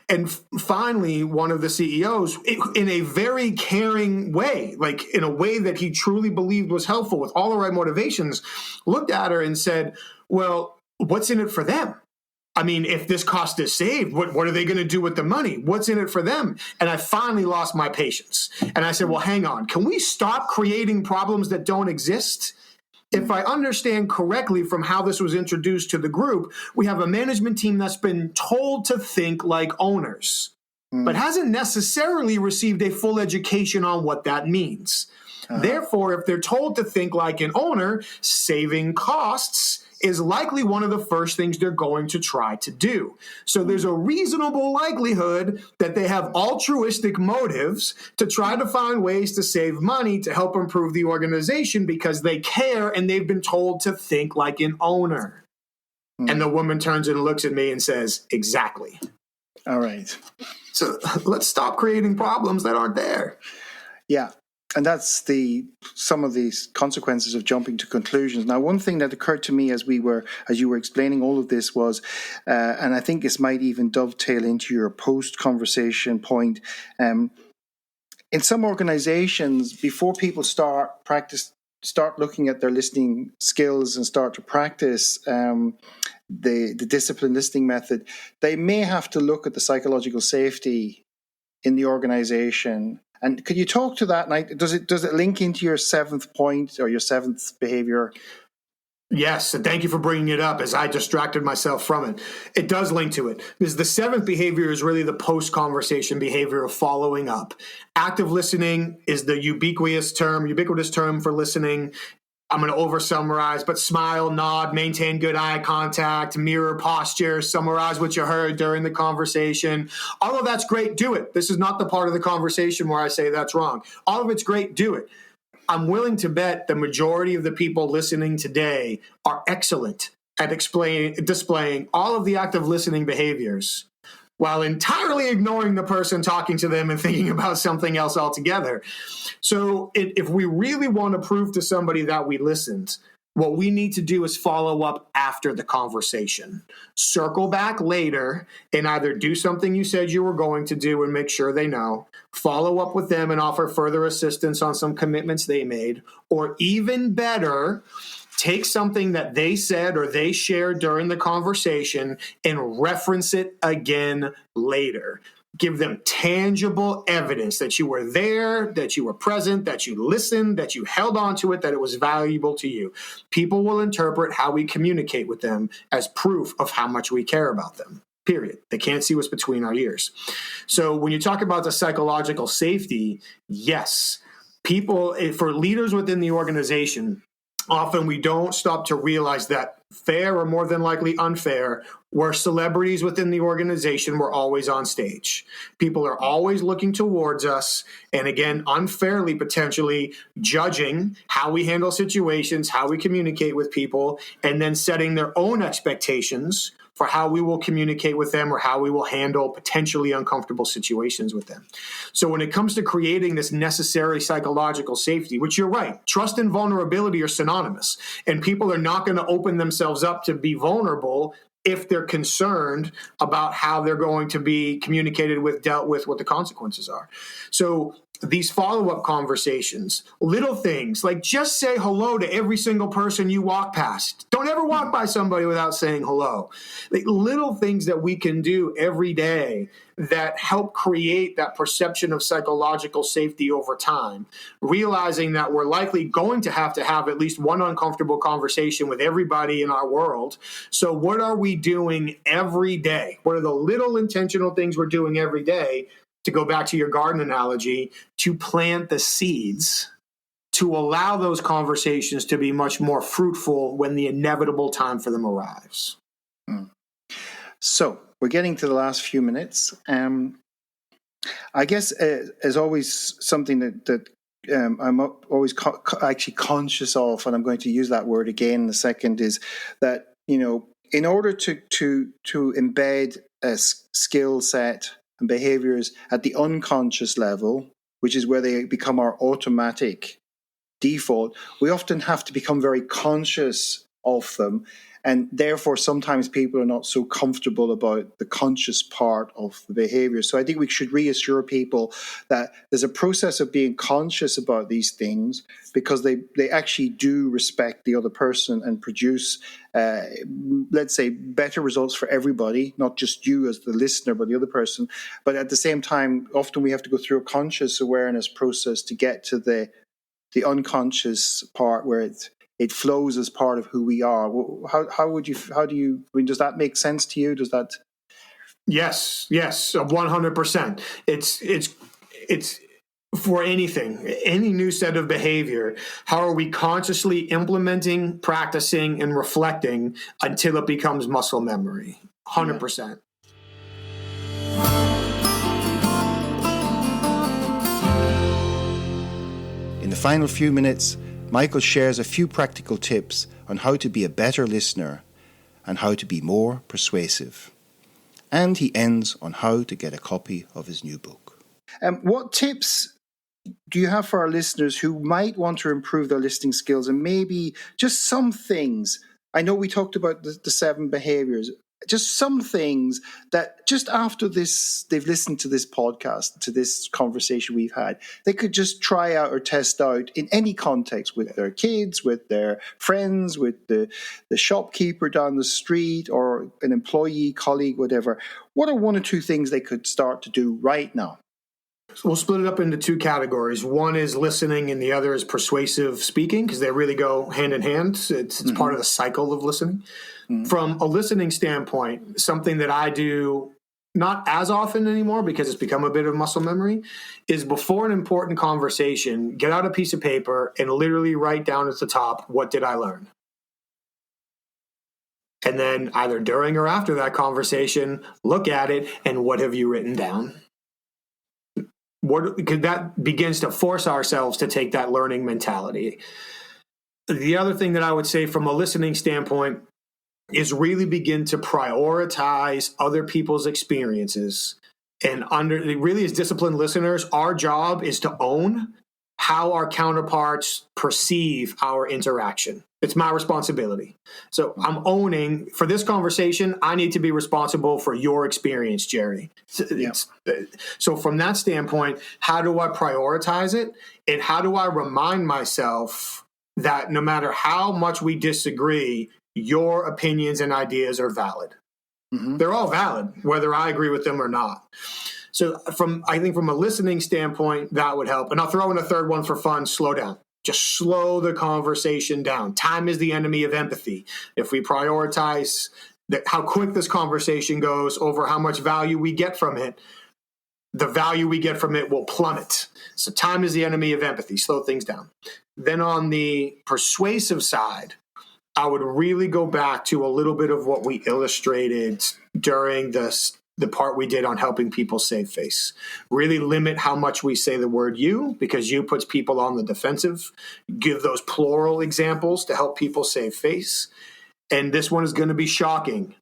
And finally, one of the CEOs, in a very caring way, like in a way that he truly believed was helpful with all the right motivations, looked at her and said, well, what's in it for them? I mean, if this cost is saved, what are they going to do with the money? What's in it for them? And I finally lost my patience. And I said, well, hang on. Can we stop creating problems that don't exist? If I understand correctly from how this was introduced to the group, we have a management team that's been told to think like owners, but hasn't necessarily received a full education on what that means. Therefore, if they're told to think like an owner, saving costs is likely one of the first things they're going to try to do. So there's a reasonable likelihood that they have altruistic motives to try to find ways to save money to help improve the organization because they care and they've been told to think like an owner. And the woman turns and looks at me and says, exactly.
All right.
So let's stop creating problems that aren't there.
Yeah. And that's some of these consequences of jumping to conclusions. Now, one thing that occurred to me as you were explaining all of this was, and I think this might even dovetail into your post-conversation point, in some organizations, before people start looking at their listening skills and start to practice the disciplined listening method, they may have to look at the psychological safety in the organization. And could you talk to that? And does it link into your seventh point or your seventh behavior?
Yes, and thank you for bringing it up as I distracted myself from it. It does link to it because the seventh behavior is really the post-conversation behavior of following up. Active listening is the ubiquitous term for listening. I'm going to over-summarize, but smile, nod, maintain good eye contact, mirror posture, summarize what you heard during the conversation. All of that's great. Do it. This is not the part of the conversation where I say that's wrong. All of it's great. Do it. I'm willing to bet the majority of the people listening today are excellent at displaying all of the active listening behaviors while entirely ignoring the person talking to them and thinking about something else altogether. So if we really want to prove to somebody that we listened, what we need to do is follow up after the conversation. Circle back later and either do something you said you were going to do and make sure they know, follow up with them and offer further assistance on some commitments they made, or even better, take something that they said or they shared during the conversation and reference it again later. Give them tangible evidence that you were there, that you were present, that you listened, that you held on to it, that it was valuable to you. People will interpret how we communicate with them as proof of how much we care about them. Period. They can't see what's between our ears. So when you talk about the psychological safety, yes, people, for leaders within the organization, often we don't stop to realize that fair or more than likely unfair, we're celebrities within the organization, we're always on stage. People are always looking towards us and, again, unfairly potentially judging how we handle situations, how we communicate with people, and then setting their own expectations for how we will communicate with them or how we will handle potentially uncomfortable situations with them. So when it comes to creating this necessary psychological safety, which you're right, trust and vulnerability are synonymous, and people are not going to open themselves up to be vulnerable if they're concerned about how they're going to be communicated with, dealt with, what the consequences are. So these follow-up conversations, little things like just say hello to every single person you walk past. Don't ever walk by somebody without saying hello. Like little things that we can do every day that help create that perception of psychological safety over time, realizing that we're likely going to have at least one uncomfortable conversation with everybody in our world. So what are we doing every day? What are the little intentional things we're doing every day, to go back to your garden analogy, to plant the seeds to allow those conversations to be much more fruitful when the inevitable time for them arrives?
So we're getting to the last few minutes. I guess as always, something that I'm always actually conscious of, and I'm going to use that word again in a second, is that, in order to embed a skill set and behaviors at the unconscious level, which is where they become our automatic default, we often have to become very conscious of them. And therefore, sometimes people are not so comfortable about the conscious part of the behavior. So I think we should reassure people that there's a process of being conscious about these things, because they actually do respect the other person and produce, let's say, better results for everybody, not just you as the listener, but the other person. But at the same time, often we have to go through a conscious awareness process to get to the unconscious part where it flows as part of who we are. Does that make sense to you? Does that?
Yes, 100%. It's for anything, any new set of behavior, how are we consciously implementing, practicing, and reflecting until it becomes muscle memory? 100%.
In the final few minutes, Michael shares a few practical tips on how to be a better listener and how to be more persuasive. And he ends on how to get a copy of his new book. What tips do you have for our listeners who might want to improve their listening skills, and maybe just some things? I know we talked about the 7 behaviours. Just some things that just after this, they've listened to this podcast, to this conversation we've had, they could just try out or test out in any context with their kids, with their friends, with the shopkeeper down the street or an employee, colleague, whatever. What are 1 or 2 things they could start to do right now?
So we'll split it up into 2 categories. One is listening and the other is persuasive speaking, because they really go hand in hand. It's part of the cycle of listening. From a listening standpoint, something that I do not as often anymore because it's become a bit of muscle memory is before an important conversation, get out a piece of paper and literally write down at the top, what did I learn? And then either during or after that conversation, look at it and what have you written down? Because that begins to force ourselves to take that learning mentality. The other thing that I would say from a listening standpoint is really begin to prioritize other people's experiences. And really as disciplined listeners, our job is to own how our counterparts perceive our interaction. It's my responsibility. So I'm owning, for this conversation, I need to be responsible for your experience, Jerry. So from that standpoint, how do I prioritize it? And how do I remind myself that no matter how much we disagree, your opinions and ideas are valid? They're all valid, whether I agree with them or not. So I think from a listening standpoint, that would help. And I'll throw in a third one for fun: slow down. Just slow the conversation down. Time is the enemy of empathy. If we prioritize how quick this conversation goes over how much value we get from it, the value we get from it will plummet. So time is the enemy of empathy. Slow things down. Then on the persuasive side, I would really go back to a little bit of what we illustrated during the part we did on helping people save face. Really limit how much we say the word you, because you puts people on the defensive. Give those plural examples to help people save face. And this one is going to be shocking.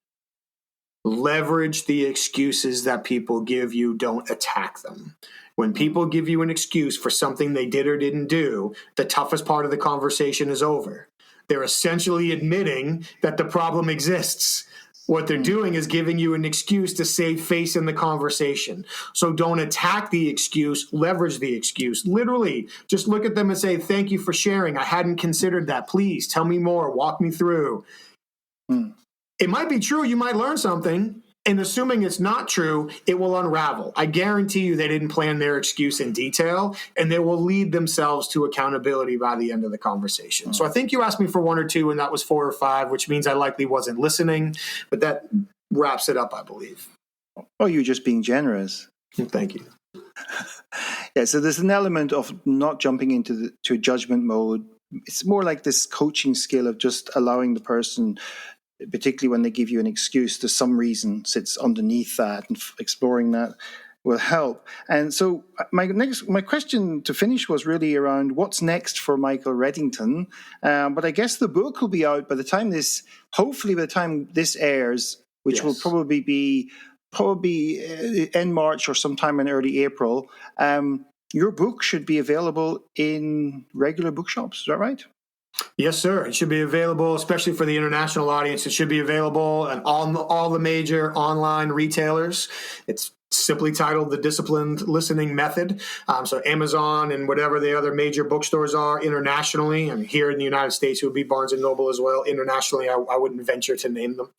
Leverage the excuses that people give you. Don't attack them. When people give you an excuse for something they did or didn't do, the toughest part of the conversation is over. They're essentially admitting that the problem exists. What they're doing is giving you an excuse to save face in the conversation. So don't attack the excuse, leverage the excuse. Literally, just look at them and say, thank you for sharing. I hadn't considered that. Please tell me more. Walk me through. It might be true. You might learn something. And assuming it's not true, it will unravel. I guarantee you they didn't plan their excuse in detail, and they will lead themselves to accountability by the end of the conversation. So I think you asked me for 1 or 2, and that was 4 or 5, which means I likely wasn't listening, but that wraps it up, I believe.
Oh, you're just being generous.
Thank you.
Yeah, so there's an element of not jumping into to judgment mode. It's more like this coaching skill of just allowing the person, particularly when they give you an excuse, there's some reason sits underneath that, and exploring that will help. And so my question to finish was really around what's next for Michael Reddington. But I guess the book will be out by the time this airs, which will probably be end March or sometime in early April. Your book should be available in regular bookshops. Is that right?
Yes, sir. It should be available, especially for the international audience. It should be available at all the major online retailers. It's simply titled The Disciplined Listening Method. So Amazon and whatever the other major bookstores are internationally. And here in the United States, it would be Barnes & Noble as well. Internationally, I wouldn't venture to name them.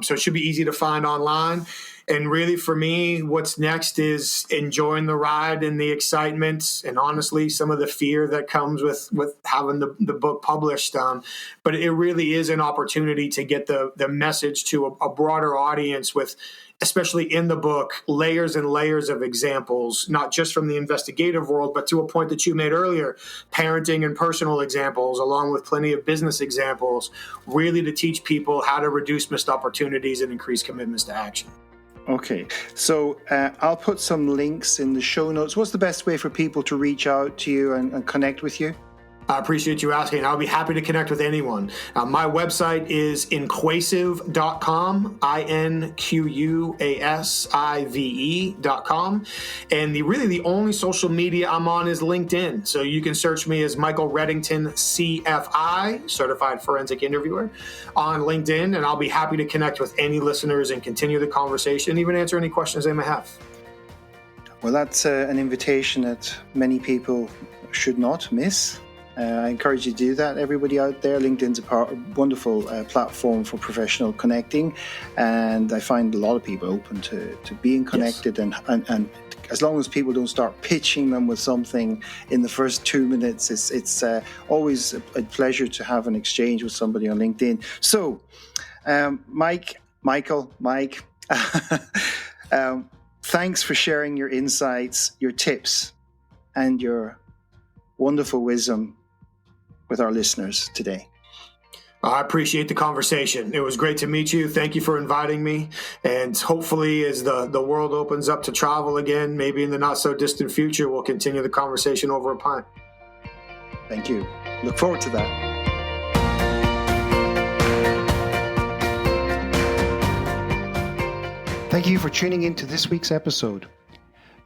So it should be easy to find online. And really, for me, what's next is enjoying the ride and the excitement, and honestly, some of the fear that comes with having the book published. But it really is an opportunity to get the message to a broader audience with especially in the book, layers and layers of examples, not just from the investigative world, but to a point that you made earlier, parenting and personal examples, along with plenty of business examples, really to teach people how to reduce missed opportunities and increase commitments to action.
Okay, so I'll put some links in the show notes. What's the best way for people to reach out to you and connect with you?
I appreciate you asking. I'll be happy to connect with anyone. My website is inquasive.com, INQUASIVE.com. And the only social media I'm on is LinkedIn. So you can search me as Michael Reddington, CFI, Certified Forensic Interviewer, on LinkedIn. And I'll be happy to connect with any listeners and continue the conversation, even answer any questions they may have.
Well, that's an invitation that many people should not miss. I encourage you to do that. Everybody out there, LinkedIn's a wonderful platform for professional connecting, and I find a lot of people open to being connected. Yes. And as long as people don't start pitching them with something in the first 2 minutes, it's always a pleasure to have an exchange with somebody on LinkedIn. So, Mike, thanks for sharing your insights, your tips, and your wonderful wisdom with our listeners today.
I appreciate the conversation. It was great to meet you. Thank you for inviting me. And hopefully as the world opens up to travel again, maybe in the not so distant future, we'll continue the conversation over a pint.
Thank you. Look forward to that. Thank you for tuning in to this week's episode.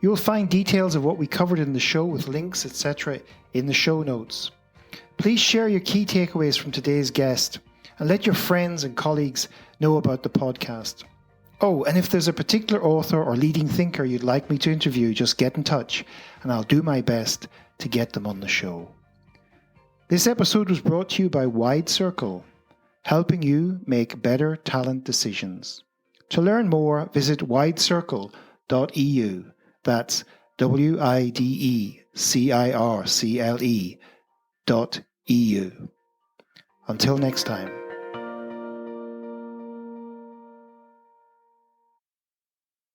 You will find details of what we covered in the show with links, etc. in the show notes. Please share your key takeaways from today's guest and let your friends and colleagues know about the podcast. Oh, and if there's a particular author or leading thinker you'd like me to interview, just get in touch and I'll do my best to get them on the show. This episode was brought to you by Wide Circle, helping you make better talent decisions. To learn more, visit widecircle.eu. That's WIDECIRCLE.eu. Until next time.